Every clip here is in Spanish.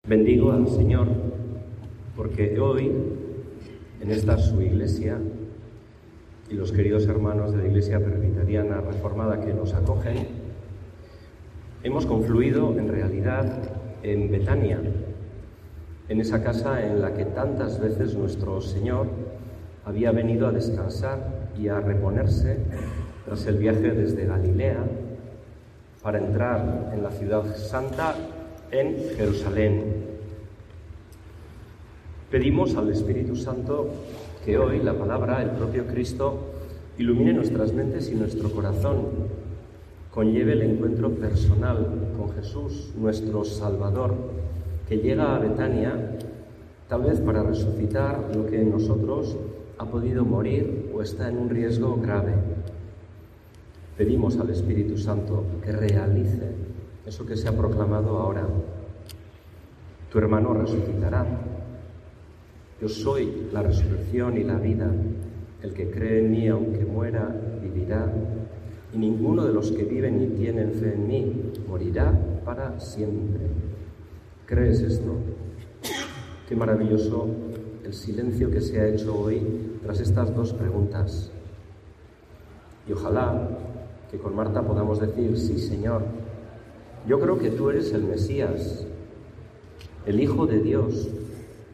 Bendigo al Señor porque hoy, en esta su iglesia, y los queridos hermanos de la Iglesia Presbiteriana Reformada que nos acogen, hemos confluido en realidad en Betania, en esa casa en la que tantas veces nuestro Señor había venido a descansar y a reponerse tras el viaje desde Galilea para entrar en la ciudad santa en Jerusalén. Pedimos al Espíritu Santo que hoy la palabra, el propio Cristo, ilumine nuestras mentes y nuestro corazón, conlleve el encuentro personal con Jesús, nuestro Salvador, que llega a Betania, tal vez para resucitar lo que en nosotros ha podido morir o está en un riesgo grave. Pedimos al Espíritu Santo que realice eso que se ha proclamado ahora. Tu hermano resucitará. Yo soy la resurrección y la vida. El que cree en mí, aunque muera, vivirá. Y ninguno de los que viven y tienen fe en mí morirá para siempre. ¿Crees esto? Qué maravilloso el silencio que se ha hecho hoy tras estas dos preguntas. Y ojalá que con Marta podamos decir: sí, Señor, yo creo que tú eres el Mesías, el Hijo de Dios,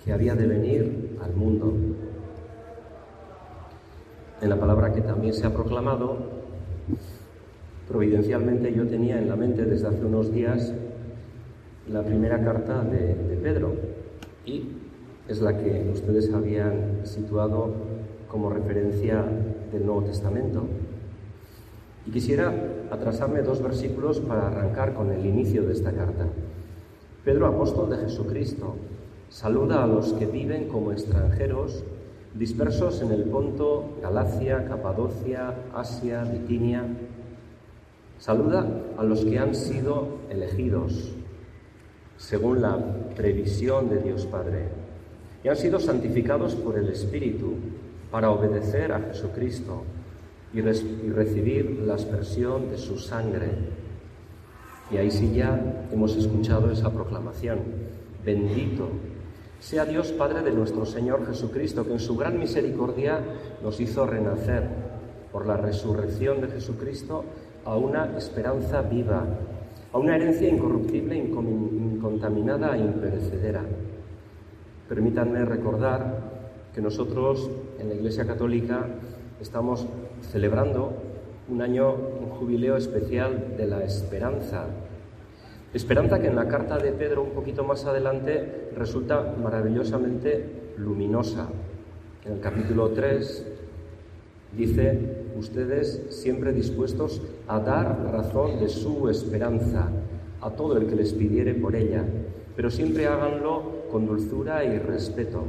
que había de venir al mundo. En la palabra que también se ha proclamado, providencialmente yo tenía en la mente desde hace unos días la primera carta de Pedro, y es la que ustedes habían situado como referencia del Nuevo Testamento. Y quisiera atrasarme 2 versículos para arrancar con el inicio de esta carta. Pedro, apóstol de Jesucristo, saluda a los que viven como extranjeros, dispersos en el Ponto, Galacia, Capadocia, Asia, Bitinia. Saluda a los que han sido elegidos según la previsión de Dios Padre y han sido santificados por el Espíritu para obedecer a Jesucristo y recibir la aspersión de su sangre. Y ahí sí ya hemos escuchado esa proclamación: bendito sea Dios Padre de nuestro Señor Jesucristo, que en su gran misericordia nos hizo renacer por la resurrección de Jesucristo a una esperanza viva, a una herencia incorruptible, incontaminada e imperecedera. Permítanme recordar que nosotros en la Iglesia Católica estamos celebrando un jubileo especial de la esperanza. Esperanza que en la carta de Pedro, un poquito más adelante, resulta maravillosamente luminosa. En el capítulo 3 dice: ustedes siempre dispuestos a dar razón de su esperanza a todo el que les pidiere por ella, pero siempre háganlo con dulzura y respeto.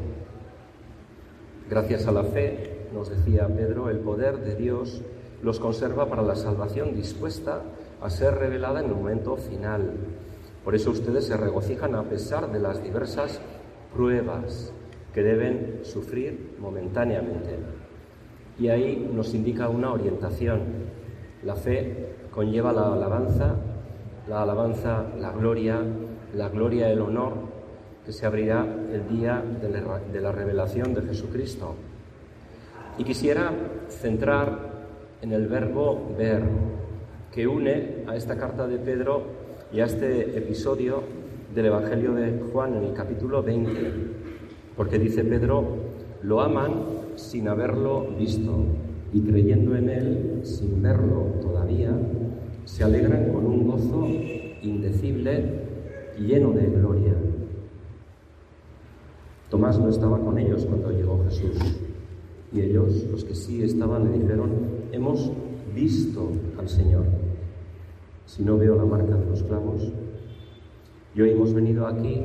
Gracias a la fe, nos decía Pedro, el poder de Dios los conserva para la salvación dispuesta a ser revelada en el momento final. Por eso ustedes se regocijan a pesar de las diversas pruebas que deben sufrir momentáneamente. Y ahí nos indica una orientación. La fe conlleva la alabanza, la gloria, el honor, que se abrirá el día de la revelación de Jesucristo. Y quisiera centrar en el verbo ver, que une a esta carta de Pedro y a este episodio del Evangelio de Juan en el capítulo 20, porque dice Pedro: lo aman sin haberlo visto, y creyendo en él sin verlo todavía, se alegran con un gozo indecible y lleno de gloria. Tomás no estaba con ellos cuando llegó Jesús, y ellos, los que sí estaban, le dijeron: hemos visto al Señor. Si no veo la marca de los clavos. Y hoy hemos venido aquí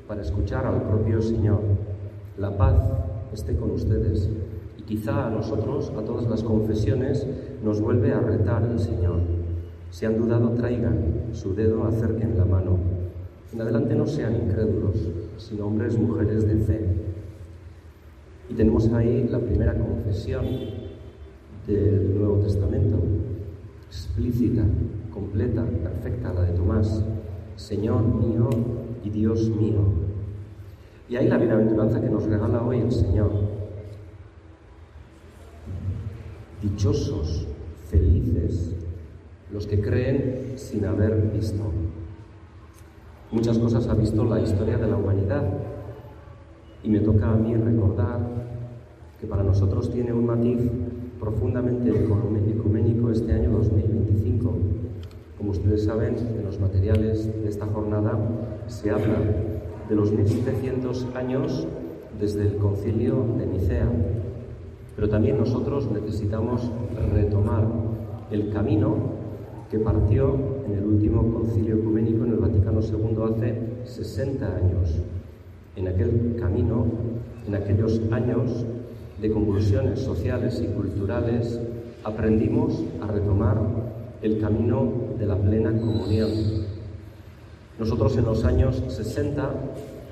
para escuchar al propio Señor. La paz esté con ustedes. Y quizá a nosotros, a todas las confesiones, nos vuelve a retar el Señor. Si han dudado, traigan su dedo, acerquen la mano. En adelante no sean incrédulos, sino hombres y mujeres de fe. Y tenemos ahí la primera confesión del Nuevo Testamento, explícita, completa, perfecta, la de Tomás. Señor mío y Dios mío. Y ahí la bienaventuranza que nos regala hoy el Señor. Dichosos, felices, los que creen sin haber visto. Muchas cosas ha visto la historia de la humanidad y me toca a mí recordar que para nosotros tiene un matiz profundamente ecuménico este año 2025. Como ustedes saben, en los materiales de esta jornada se habla de los 1700 años desde el Concilio de Nicea, pero también nosotros necesitamos retomar el camino que partió en el último concilio ecuménico en el Vaticano II hace 60 años. En aquel camino, en aquellos años de convulsiones sociales y culturales, aprendimos a retomar el camino de la plena comunión. Nosotros en los años 60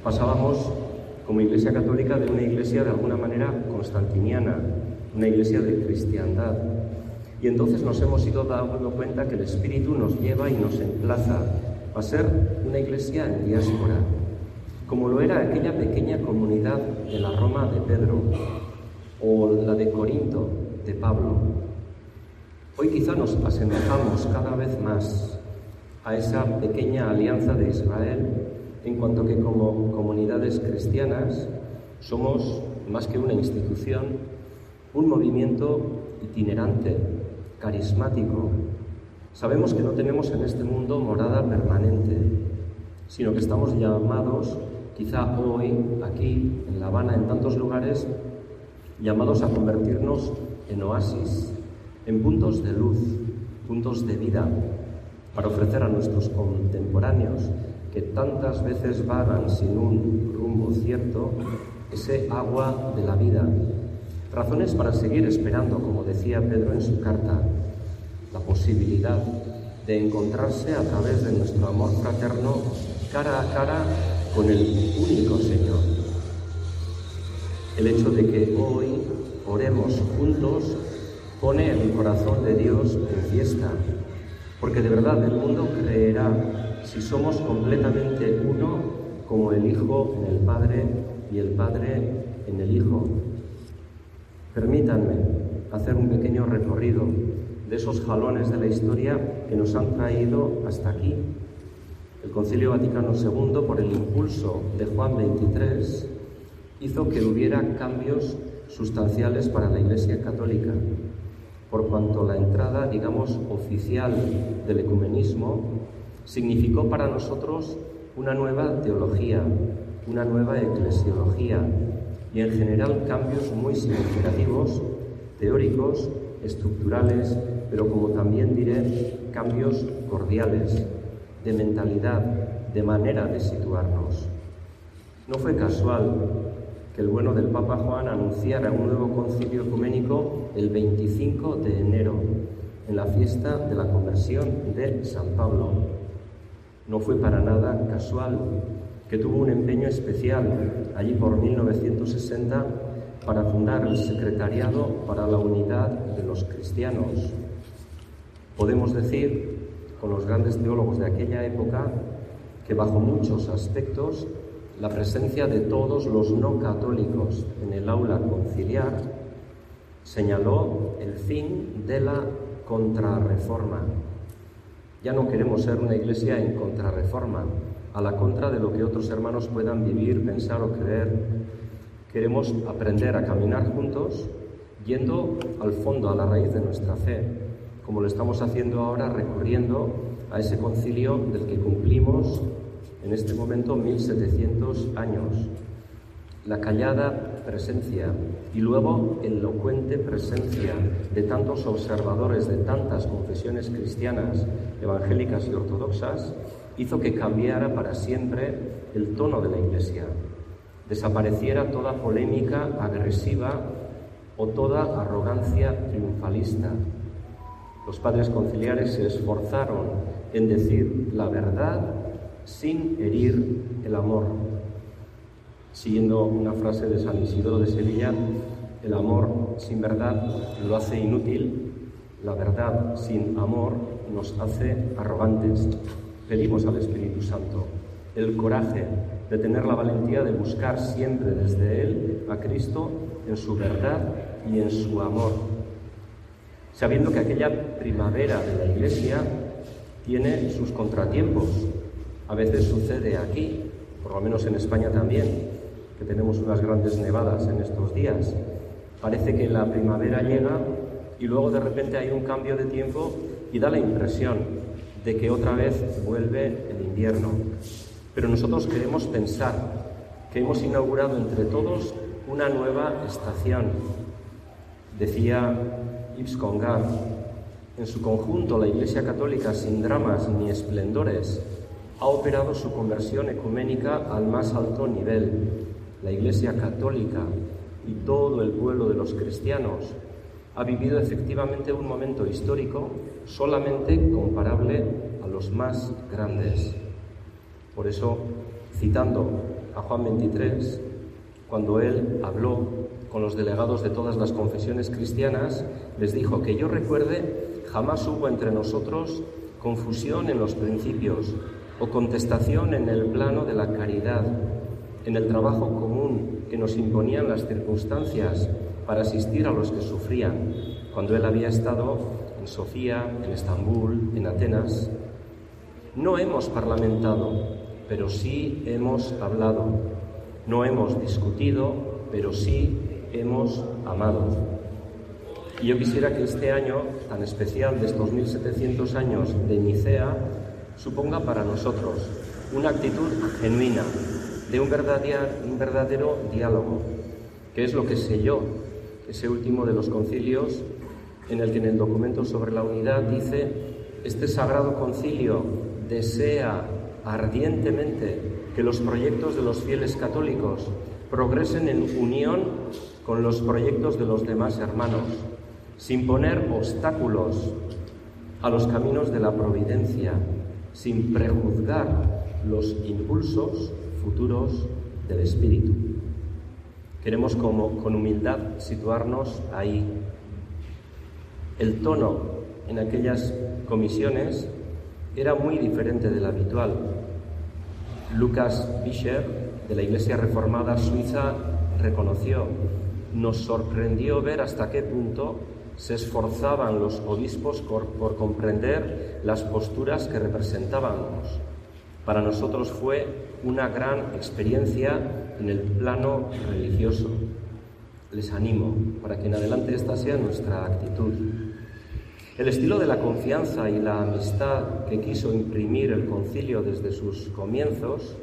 pasábamos como Iglesia Católica de una iglesia de alguna manera constantiniana, una iglesia de cristiandad. Y entonces nos hemos ido dando cuenta que el Espíritu nos lleva y nos emplaza a ser una iglesia en diáspora, como lo era aquella pequeña comunidad de la Roma de Pedro o la de Corinto de Pablo. Hoy quizá nos asemejamos cada vez más a esa pequeña alianza de Israel, en cuanto que como comunidades cristianas somos, más que una institución, un movimiento itinerante, carismático. Sabemos que no tenemos en este mundo morada permanente, sino que estamos llamados, quizá hoy, aquí, en La Habana, en tantos lugares, llamados a convertirnos en oasis, en puntos de luz, puntos de vida, para ofrecer a nuestros contemporáneos, que tantas veces vagan sin un rumbo cierto, ese agua de la vida. Razones para seguir esperando, como decía Pedro en su carta, la posibilidad de encontrarse a través de nuestro amor fraterno cara a cara con el único Señor. El hecho de que hoy oremos juntos pone el corazón de Dios en fiesta, porque de verdad el mundo creerá si somos completamente uno, como el Hijo en el Padre y el Padre en el Hijo. Permítanme hacer un pequeño recorrido de esos jalones de la historia que nos han traído hasta aquí. El Concilio Vaticano II, por el impulso de Juan XXIII, hizo que hubiera cambios sustanciales para la Iglesia Católica, por cuanto la entrada, digamos, oficial del ecumenismo significó para nosotros una nueva teología, una nueva eclesiología y en general cambios muy significativos, teóricos, estructurales, pero como también diré, cambios cordiales, de mentalidad, de manera de situarnos. No fue casual que el bueno del Papa Juan anunciara un nuevo concilio ecuménico el 25 de enero, en la fiesta de la conversión de San Pablo. No fue para nada casual que tuvo un empeño especial allí por 1960 para fundar el Secretariado para la Unidad de los Cristianos. Podemos decir, con los grandes teólogos de aquella época, que bajo muchos aspectos la presencia de todos los no católicos en el aula conciliar señaló el fin de la contrarreforma. Ya no queremos ser una iglesia en contrarreforma, a la contra de lo que otros hermanos puedan vivir, pensar o creer. Queremos aprender a caminar juntos, yendo al fondo, a la raíz de nuestra fe, como lo estamos haciendo ahora, recurriendo a ese concilio del que cumplimos en este momento 1700 años. La callada presencia y luego elocuente presencia de tantos observadores de tantas confesiones cristianas, evangélicas y ortodoxas hizo que cambiara para siempre el tono de la Iglesia. Desapareciera toda polémica agresiva o toda arrogancia triunfalista. Los padres conciliares se esforzaron en decir la verdad sin herir el amor. Siguiendo una frase de San Isidoro de Sevilla, el amor sin verdad lo hace inútil, la verdad sin amor nos hace arrogantes. pedimos al Espíritu Santo el coraje de tener la valentía de buscar siempre desde Él a Cristo en su verdad y en su amor, sabiendo que aquella primavera de la Iglesia tiene sus contratiempos. A veces sucede aquí, por lo menos en España también, que tenemos unas grandes nevadas en estos días. Parece que la primavera llega y luego de repente hay un cambio de tiempo y da la impresión de que otra vez vuelve el invierno. Pero nosotros queremos pensar que hemos inaugurado entre todos una nueva estación. Decía Yves Congar, en su conjunto la Iglesia Católica, sin dramas ni esplendores, ha operado su conversión ecuménica al más alto nivel. La Iglesia Católica y todo el pueblo de los cristianos ha vivido efectivamente un momento histórico solamente comparable a los más grandes. Por eso, citando a Juan 23, cuando él habló con los delegados de todas las confesiones cristianas, les dijo: que yo recuerde, jamás hubo entre nosotros confusión en los principios o contestación en el plano de la caridad, en el trabajo común que nos imponían las circunstancias para asistir a los que sufrían, cuando él había estado en Sofía, en Estambul, en Atenas. No hemos parlamentado, pero sí hemos hablado. No hemos discutido, pero sí hemos amado. Y yo quisiera que este año tan especial de estos 1700 años de Nicea suponga para nosotros una actitud genuina de un verdadero diálogo, que es lo que selló ese último de los concilios, en el que en el documento sobre la unidad dice: este sagrado concilio desea ardientemente que los proyectos de los fieles católicos progresen en unión con los proyectos de los demás hermanos, sin poner obstáculos a los caminos de la providencia, sin prejuzgar los impulsos futuros del Espíritu. Queremos con humildad situarnos ahí. El tono en aquellas comisiones era muy diferente del habitual. Lucas Bischer, de la Iglesia Reformada Suiza, reconoció: nos sorprendió ver hasta qué punto se esforzaban los obispos por comprender las posturas que representábamos. Para nosotros fue una gran experiencia en el plano religioso. Les animo para que en adelante esta sea nuestra actitud. El estilo de la confianza y la amistad que quiso imprimir el concilio desde sus comienzos,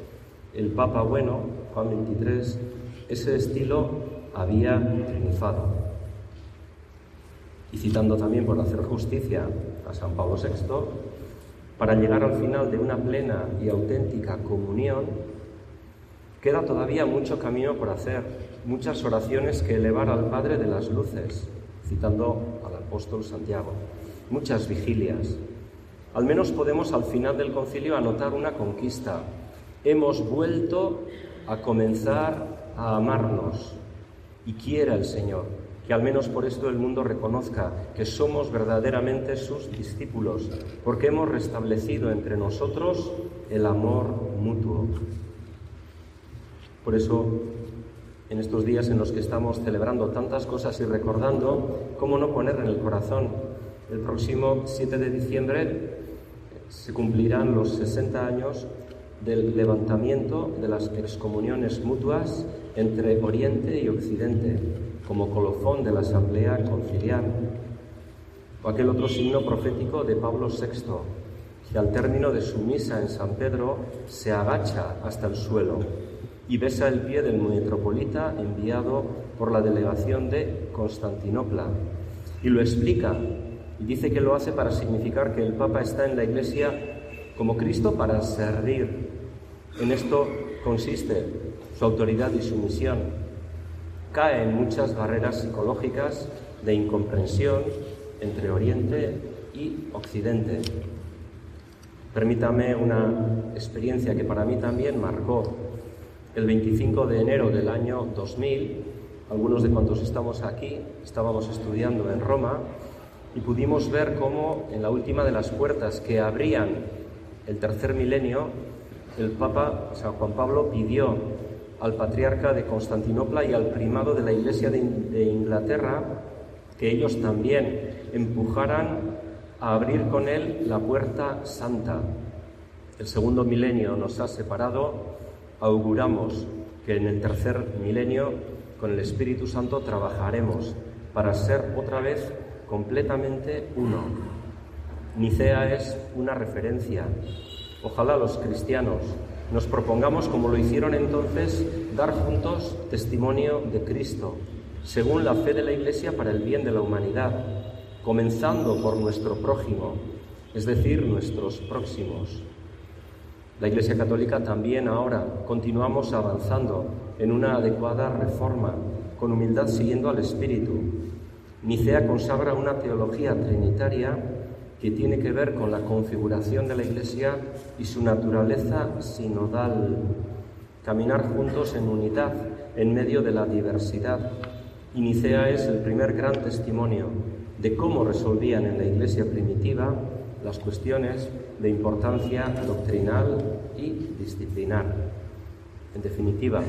el Papa bueno, Juan XXIII, ese estilo había triunfado. Y citando también, por hacer justicia, a San Pablo VI, para llegar al final de una plena y auténtica comunión, queda todavía mucho camino por hacer, muchas oraciones que elevar al Padre de las Luces, citando al apóstol Santiago, muchas vigilias. Al menos podemos al final del concilio anotar una conquista. Hemos vuelto a comenzar a amarnos, y quiera el Señor que al menos por esto el mundo reconozca que somos verdaderamente sus discípulos, porque hemos restablecido entre nosotros el amor mutuo. Por eso, en estos días en los que estamos celebrando tantas cosas y recordando, ¿cómo no poner en el corazón? El próximo 7 de diciembre se cumplirán los 60 años del levantamiento de las excomuniones mutuas entre Oriente y Occidente, como colofón de la Asamblea Conciliar, o aquel otro signo profético de Pablo VI, que al término de su misa en San Pedro se agacha hasta el suelo y besa el pie del metropolita enviado por la delegación de Constantinopla, y lo explica, y dice que lo hace para significar que el Papa está en la Iglesia como Cristo para servir. En esto consiste su autoridad y su misión. Cae en muchas barreras psicológicas de incomprensión entre Oriente y Occidente. Permítame una experiencia que para mí también marcó. El 25 de enero del año 2000, algunos de cuantos estamos aquí, estábamos estudiando en Roma y pudimos ver cómo en la última de las puertas que abrían el tercer milenio, el Papa San Juan Pablo pidió al patriarca de Constantinopla y al primado de la Iglesia de Inglaterra que ellos también empujaran a abrir con él la puerta santa. El segundo milenio nos ha separado, auguramos que en el tercer milenio con el Espíritu Santo trabajaremos para ser otra vez completamente uno. Nicea es una referencia. Ojalá los cristianos nos propongamos, como lo hicieron entonces, dar juntos testimonio de Cristo, según la fe de la Iglesia para el bien de la humanidad, comenzando por nuestro prójimo, es decir, nuestros próximos. La Iglesia Católica también ahora continuamos avanzando en una adecuada reforma, con humildad siguiendo al Espíritu. Nicea consagra una teología trinitaria que tiene que ver con la configuración de la Iglesia y su naturaleza sinodal. Caminar juntos en unidad, en medio de la diversidad. Y Nicea es el primer gran testimonio de cómo resolvían en la Iglesia primitiva las cuestiones de importancia doctrinal y disciplinar. En definitiva,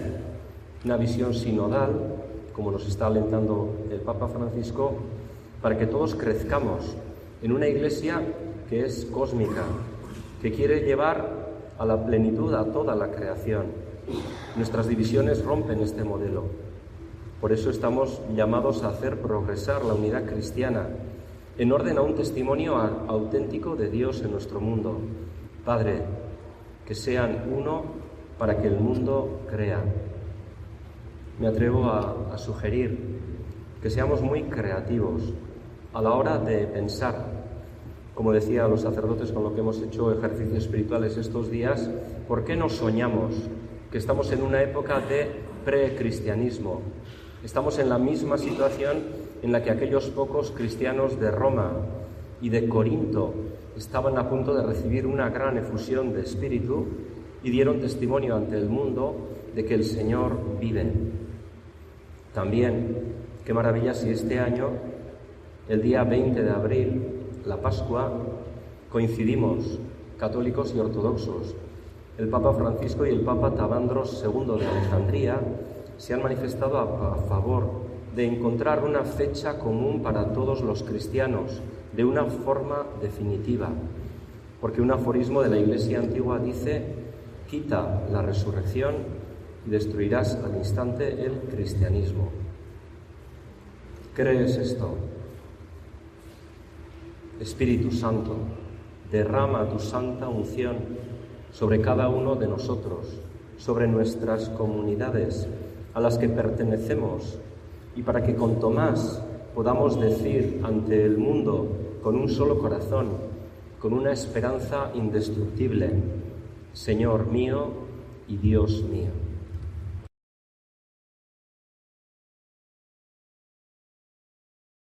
una visión sinodal, como nos está alentando el Papa Francisco, para que todos crezcamos en una Iglesia que es cósmica, que quiere llevar a la plenitud a toda la creación. Nuestras divisiones rompen este modelo. Por eso estamos llamados a hacer progresar la unidad cristiana en orden a un testimonio auténtico de Dios en nuestro mundo. Padre, que sean uno para que el mundo crea. Me atrevo a sugerir que seamos muy creativos a la hora de pensar. Como decía a los sacerdotes con lo que hemos hecho ejercicios espirituales estos días, ¿por qué no soñamos que estamos en una época de precristianismo? Estamos en la misma situación en la que aquellos pocos cristianos de Roma y de Corinto estaban a punto de recibir una gran efusión de espíritu y dieron testimonio ante el mundo de que el Señor vive. También, qué maravilla si este año, el día 20 de abril, la Pascua, coincidimos, católicos y ortodoxos. El Papa Francisco y el Papa Tabandros II de Alejandría se han manifestado a favor de encontrar una fecha común para todos los cristianos, de una forma definitiva. Porque un aforismo de la Iglesia antigua dice: quita la resurrección y destruirás al instante el cristianismo. ¿Crees esto? Espíritu Santo, derrama tu santa unción sobre cada uno de nosotros, sobre nuestras comunidades a las que pertenecemos, y para que con Tomás podamos decir ante el mundo con un solo corazón, con una esperanza indestructible: Señor mío y Dios mío.